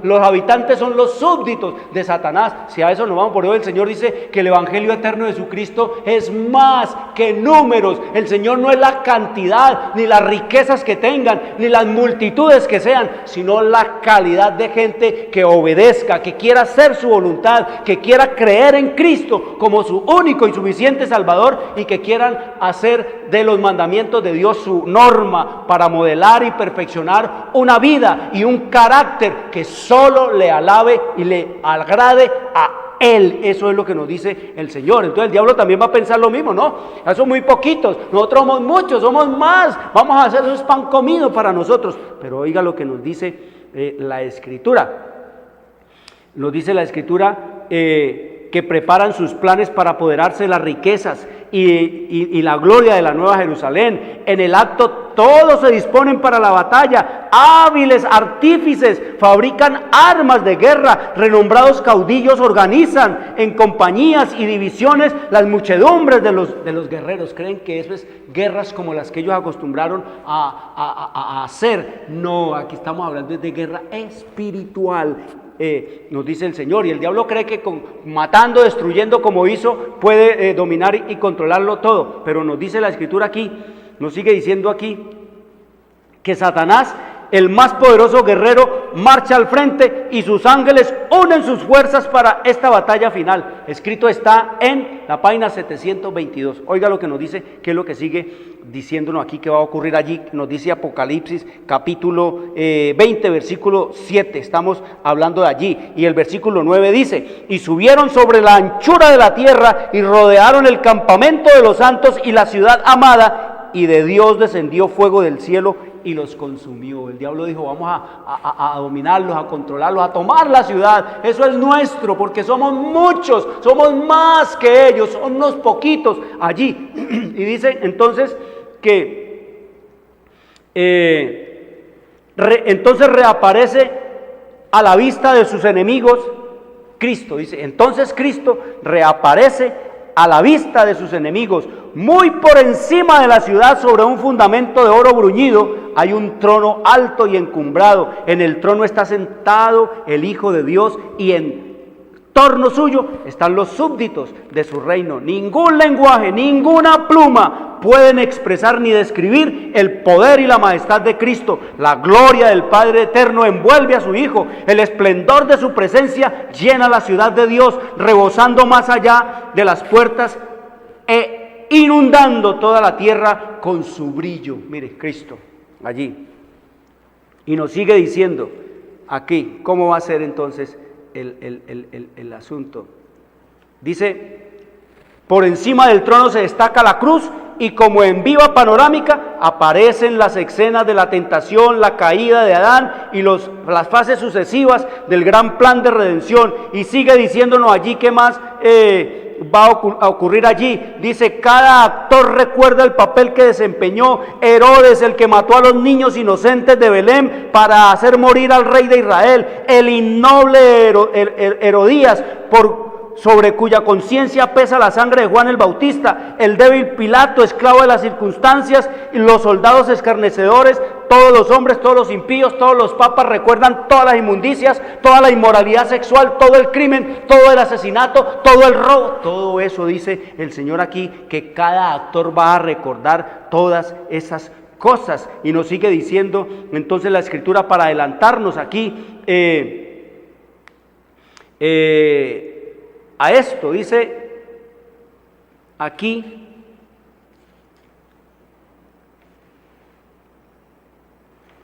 los habitantes son los súbditos de Satanás. Si a eso nos vamos, por eso el Señor dice que el evangelio eterno de Jesucristo es más que números. El Señor no es la cantidad, ni las riquezas que tengan, ni las multitudes que sean, sino la calidad de gente que obedezca, que quiera hacer su voluntad, que quiera creer en Cristo como su único y suficiente Salvador y que quieran hacer de los mandamientos de Dios su norma para modelar y perfeccionar una vida y un carácter que solo le alabe y le agrade a Él. Eso es lo que nos dice el Señor. Entonces el diablo también va a pensar lo mismo, ¿no? Ya son muy poquitos, nosotros somos muchos, somos más, vamos a hacer esos pan comido para nosotros. Pero oiga lo que nos dice la Escritura. Nos dice la Escritura que preparan sus planes para apoderarse de las riquezas y la gloria de la Nueva Jerusalén. En el acto todos se disponen para la batalla, hábiles artífices fabrican armas de guerra, renombrados caudillos organizan en compañías y divisiones las muchedumbres de los guerreros. Creen que eso es guerras como las que ellos acostumbraron a hacer. No, aquí estamos hablando de guerra espiritual. Nos dice el Señor, y el diablo cree que matando, destruyendo como hizo, puede dominar y controlarlo todo, pero nos dice la Escritura aquí, nos sigue diciendo aquí, que Satanás El más poderoso guerrero marcha al frente y sus ángeles unen sus fuerzas para esta batalla final. Escrito está en la página 722. Oiga lo que nos dice, qué es lo que sigue diciéndonos aquí que va a ocurrir allí. Nos dice Apocalipsis capítulo 20, versículo 7. Estamos hablando de allí. Y el versículo 9 dice: y subieron sobre la anchura de la tierra y rodearon el campamento de los santos y la ciudad amada, y de Dios descendió fuego del cielo y los consumió. El diablo dijo: vamos a dominarlos, a controlarlos, a tomar la ciudad. Eso es nuestro, porque somos muchos, somos más que ellos, son unos poquitos allí. Y dice entonces que entonces reaparece a la vista de sus enemigos Cristo. Dice, entonces Cristo reaparece a la vista de sus enemigos. Muy por encima de la ciudad, sobre un fundamento de oro bruñido, hay un trono alto y encumbrado. En el trono está sentado el Hijo de Dios, y en torno suyo están los súbditos de su reino. Ningún lenguaje, ninguna pluma pueden expresar ni describir el poder y la majestad de Cristo. La gloria del Padre eterno envuelve a su Hijo. El esplendor de su presencia llena la ciudad de Dios, rebosando más allá de las puertas e inundando toda la tierra con su brillo. Mire, Cristo allí. Y nos sigue diciendo aquí cómo va a ser entonces el asunto. Dice: por encima del trono se destaca la cruz, y como en viva panorámica aparecen las escenas de la tentación, la caída de Adán y las fases sucesivas del gran plan de redención. Y sigue diciéndonos allí qué más va a ocurrir allí. Dice: cada actor recuerda el papel que desempeñó Herodes, el que mató a los niños inocentes de Belén para hacer morir al rey de Israel; el innoble Herodías, sobre cuya conciencia pesa la sangre de Juan el Bautista; el débil Pilato, esclavo de las circunstancias; y los soldados escarnecedores; todos los hombres, todos los impíos, todos los papas recuerdan todas las inmundicias, toda la inmoralidad sexual, todo el crimen, todo el asesinato, todo el robo. Todo eso dice el Señor aquí, que cada actor va a recordar todas esas cosas. Y nos sigue diciendo entonces la Escritura, para adelantarnos aquí a esto. Dice aquí: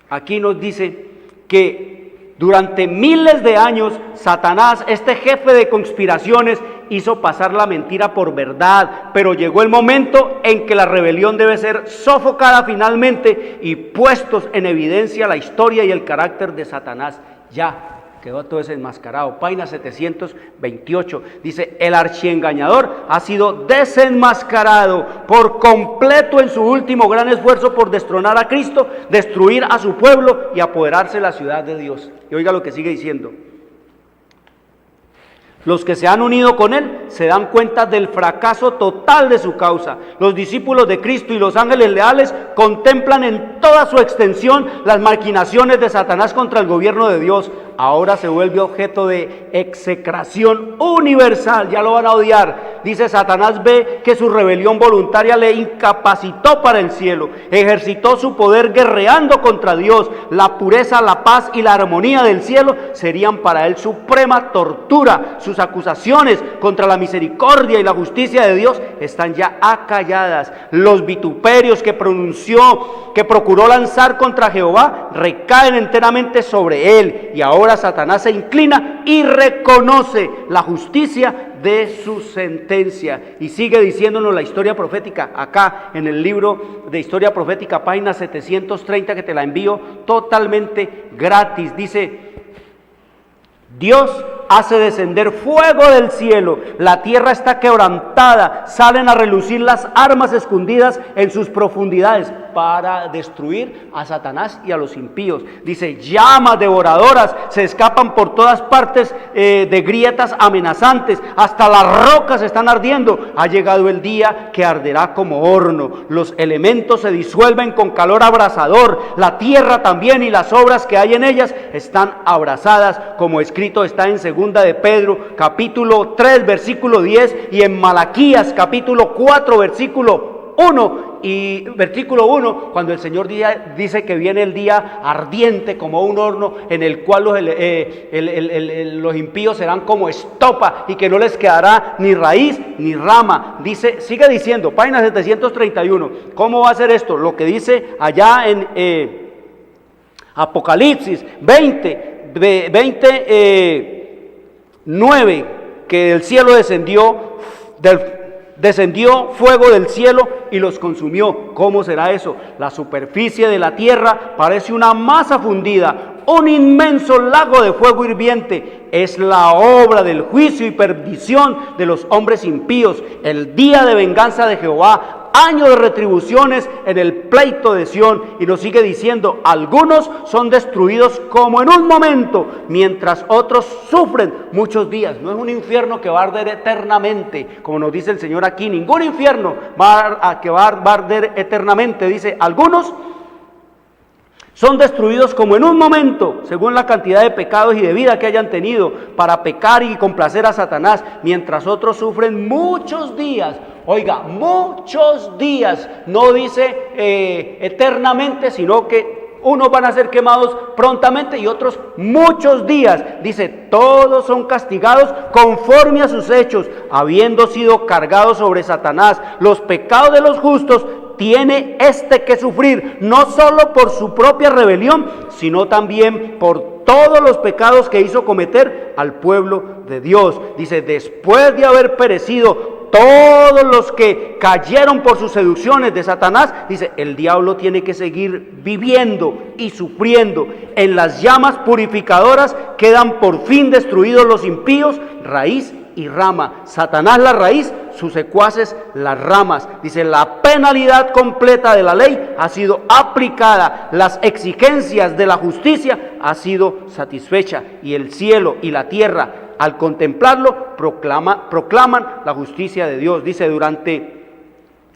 aquí nos dice que durante miles de años Satanás, este jefe de conspiraciones, hizo pasar la mentira por verdad, pero llegó el momento en que la rebelión debe ser sofocada finalmente y puestos en evidencia la historia y el carácter de Satanás. Ya quedó todo desenmascarado. Página 728 dice: el archiengañador ha sido desenmascarado por completo en su último gran esfuerzo por destronar a Cristo, destruir a su pueblo y apoderarse de la ciudad de Dios. Y oiga lo que sigue diciendo: los que se han unido con él se dan cuenta del fracaso total de su causa. Los discípulos de Cristo y los ángeles leales contemplan en toda su extensión las maquinaciones de Satanás contra el gobierno de Dios. Ahora se vuelve objeto de execración universal, ya lo van a odiar. Dice: Satanás ve que su rebelión voluntaria le incapacitó para el cielo, ejercitó su poder guerreando contra Dios. La pureza, la paz y la armonía del cielo serían para él suprema tortura. Sus acusaciones contra la misericordia y la justicia de Dios están ya acalladas. Los vituperios que procuró lanzar contra Jehová recaen enteramente sobre él, y ahora Satanás se inclina y reconoce la justicia de su sentencia. Y sigue diciéndonos la historia profética acá en el libro de historia profética, página 730, que te la envío totalmente gratis. Dice: Dios hace descender fuego del cielo, la tierra está quebrantada, salen a relucir las armas escondidas en sus profundidades para destruir a Satanás y a los impíos. Dice: llamas devoradoras se escapan por todas partes de grietas amenazantes, hasta las rocas están ardiendo. Ha llegado el día que arderá como horno, los elementos se disuelven con calor abrasador, la tierra también y las obras que hay en ellas están abrasadas, como escrito está en Segunda de Pedro capítulo 3 versículo 10 y en Malaquías capítulo 4 versículo 1 y versículo 1, cuando el Señor dice que viene el día ardiente como un horno, en el cual los impíos serán como estopa y que no les quedará ni raíz ni rama. Dice, sigue diciendo, página 731, ¿cómo va a ser esto? Lo que dice allá en Apocalipsis 9, que el cielo descendió fuego del cielo y los consumió. ¿Cómo será eso? La superficie de la tierra parece una masa fundida, un inmenso lago de fuego hirviente. Es la obra del juicio y perdición de los hombres impíos, el día de venganza de Jehová, año de retribuciones en el pleito de Sión. Y nos sigue diciendo, algunos son destruidos como en un momento, mientras otros sufren muchos días. No es un infierno que va a arder eternamente, como nos dice el Señor aquí, ningún infierno va a arder eternamente. Dice, algunos son destruidos como en un momento, según la cantidad de pecados y de vida que hayan tenido para pecar y complacer a Satanás, mientras otros sufren muchos días. Oiga, muchos días, no dice eternamente, sino que unos van a ser quemados prontamente y otros muchos días. Dice, todos son castigados conforme a sus hechos, habiendo sido cargados sobre Satanás los pecados de los justos. Tiene que sufrir, no solo por su propia rebelión, sino también por todos los pecados que hizo cometer al pueblo de Dios. Dice, después de haber perecido todos los que cayeron por sus seducciones de Satanás, dice, el diablo tiene que seguir viviendo y sufriendo. En las llamas purificadoras quedan por fin destruidos los impíos, raíz y rama. Satanás la raíz, sus secuaces las ramas. Dice, la penalidad completa de la ley ha sido aplicada, las exigencias de la justicia ha sido satisfecha, y el cielo y la tierra, al contemplarlo, proclaman la justicia de Dios. Dice, durante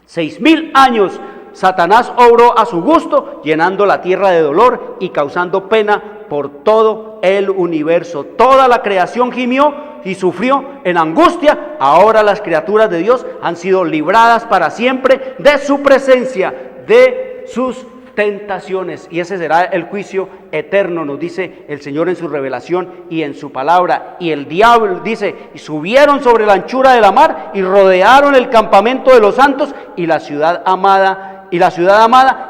6,000 años Satanás obró a su gusto, llenando la tierra de dolor y causando pena por todo el universo. Toda la creación gimió y sufrió en angustia. Ahora las criaturas de Dios han sido libradas para siempre de su presencia, de sus tentaciones, y ese será el juicio eterno, nos dice el Señor en su revelación y en su palabra. Y el diablo, dice, y subieron sobre la anchura de la mar y rodearon el campamento de los santos y la ciudad amada,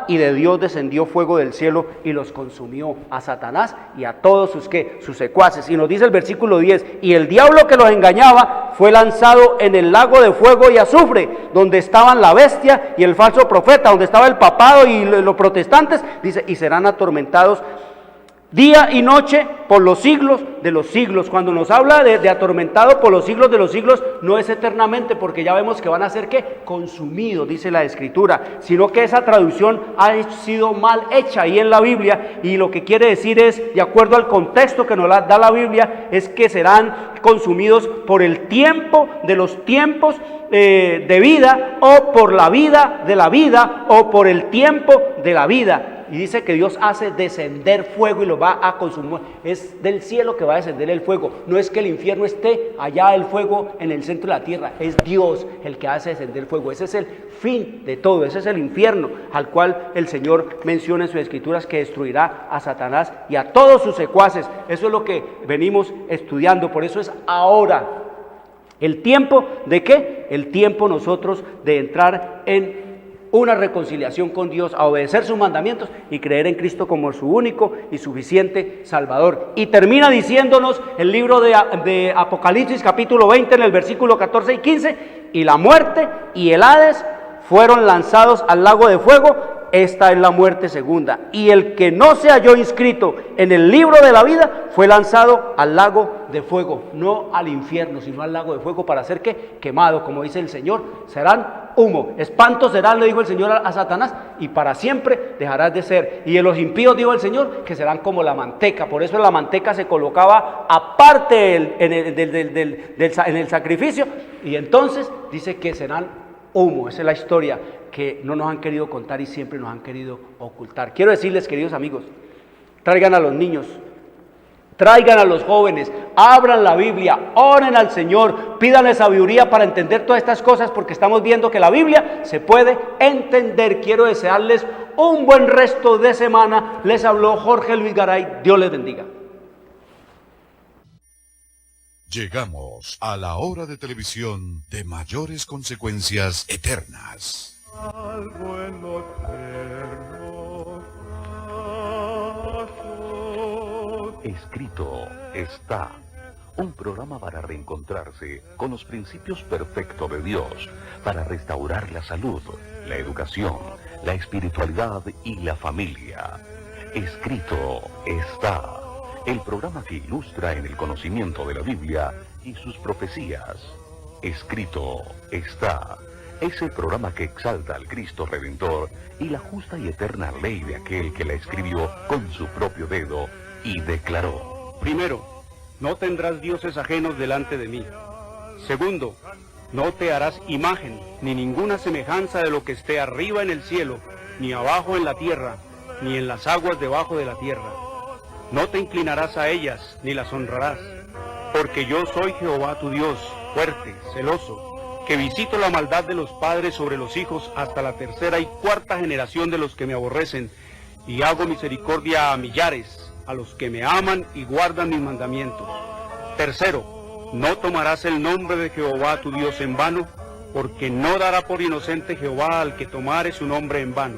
y de Dios descendió fuego del cielo y los consumió, a Satanás y a todos sus secuaces. Y nos dice el versículo 10, y el diablo que los engañaba fue lanzado en el lago de fuego y azufre, donde estaban la bestia y el falso profeta, donde estaba el papado y los protestantes. Dice, y serán atormentados día y noche por los siglos de los siglos. Cuando nos habla de atormentado por los siglos de los siglos, no es eternamente, porque ya vemos que van a ser ¿qué? Consumidos, dice la Escritura, sino que esa traducción ha sido mal hecha ahí en la Biblia, y lo que quiere decir es, de acuerdo al contexto que nos da la Biblia, es que serán consumidos por el tiempo de los tiempos de vida, o por la vida de la vida, o por el tiempo de la vida. Y dice que Dios hace descender fuego y lo va a consumir. Es del cielo que va a descender el fuego. No es que el infierno esté allá, el fuego en el centro de la tierra. Es Dios el que hace descender el fuego. Ese es el fin de todo. Ese es el infierno al cual el Señor menciona en sus Escrituras, que destruirá a Satanás y a todos sus secuaces. Eso es lo que venimos estudiando. Por eso es ahora. ¿El tiempo de qué? El tiempo nosotros de entrar en una reconciliación con Dios, a obedecer sus mandamientos y creer en Cristo como su único y suficiente Salvador. Y termina diciéndonos el libro de Apocalipsis capítulo 20 en el versículo 14 y 15, y la muerte y el Hades fueron lanzados al lago de fuego. Esta es la muerte segunda, y el que no se halló inscrito en el libro de la vida fue lanzado al lago de fuego, no al infierno, sino al lago de fuego, para ser ¿qué? Quemado, como dice el Señor. Serán humo, espanto serán, le dijo el Señor a Satanás, y para siempre dejarás de ser. Y de los impíos, dijo el Señor, que serán como la manteca. Por eso la manteca se colocaba aparte en el sacrificio, y entonces dice que serán humo. Esa es la historia que no nos han querido contar y siempre nos han querido ocultar. Quiero decirles, queridos amigos, traigan a los niños, Traigan a los jóvenes, abran la Biblia, oren al Señor, pídanle sabiduría para entender todas estas cosas, porque estamos viendo que la Biblia se puede entender. Quiero desearles un buen resto de semana. Les habló Jorge Luis Garay. Dios les bendiga. Llegamos a la hora de televisión de mayores consecuencias eternas. algo en los eternos pasos. Escrito está. Un programa para reencontrarse con los principios perfectos de Dios, para restaurar la salud, la educación, la espiritualidad y la familia. Escrito está. El programa que ilustra en el conocimiento de la Biblia y sus profecías. Escrito está. Es el programa que exalta al Cristo Redentor y la justa y eterna ley de aquel que la escribió con su propio dedo y declaró. Primero, no tendrás dioses ajenos delante de mí. Segundo, no te harás imagen, ni ninguna semejanza de lo que esté arriba en el cielo, ni abajo en la tierra, ni en las aguas debajo de la tierra. No te inclinarás a ellas, ni las honrarás, porque yo soy Jehová tu Dios, fuerte, celoso, que visito la maldad de los padres sobre los hijos hasta la tercera y cuarta generación de los que me aborrecen, y hago misericordia a millares, a los que me aman y guardan mis mandamientos. Tercero, no tomarás el nombre de Jehová tu Dios en vano, porque no dará por inocente Jehová al que tomare su nombre en vano.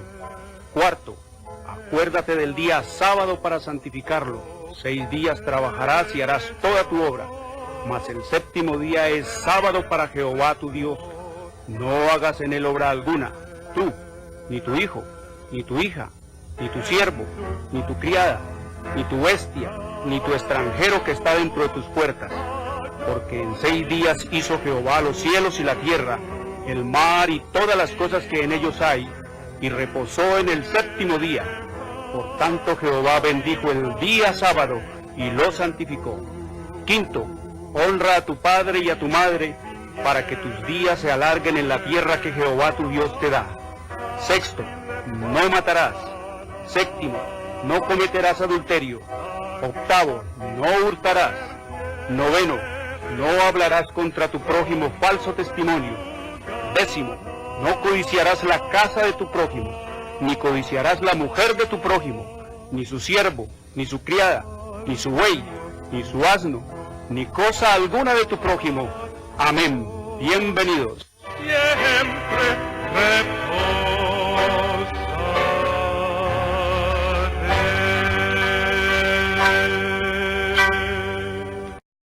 Cuarto, acuérdate del día sábado para santificarlo. 6 días trabajarás y harás toda tu obra, mas el séptimo día es sábado para Jehová tu Dios. No hagas en él obra alguna, tú, ni tu hijo, ni tu hija, ni tu siervo, ni tu criada, ni tu bestia, ni tu extranjero que está dentro de tus puertas. Porque en 6 días hizo Jehová los cielos y la tierra, el mar y todas las cosas que en ellos hay, y reposó en el séptimo día. Por tanto Jehová bendijo el día sábado y lo santificó. Quinto, honra a tu padre y a tu madre, para que tus días se alarguen en la tierra que Jehová tu Dios te da. Sexto, no matarás. Séptimo, no cometerás adulterio. Octavo, no hurtarás. Noveno, no hablarás contra tu prójimo falso testimonio. Décimo, no codiciarás la casa de tu prójimo, ni codiciarás la mujer de tu prójimo, ni su siervo, ni su criada, ni su buey, ni su asno, ni cosa alguna de tu prójimo. Amén. Bienvenidos. Siempre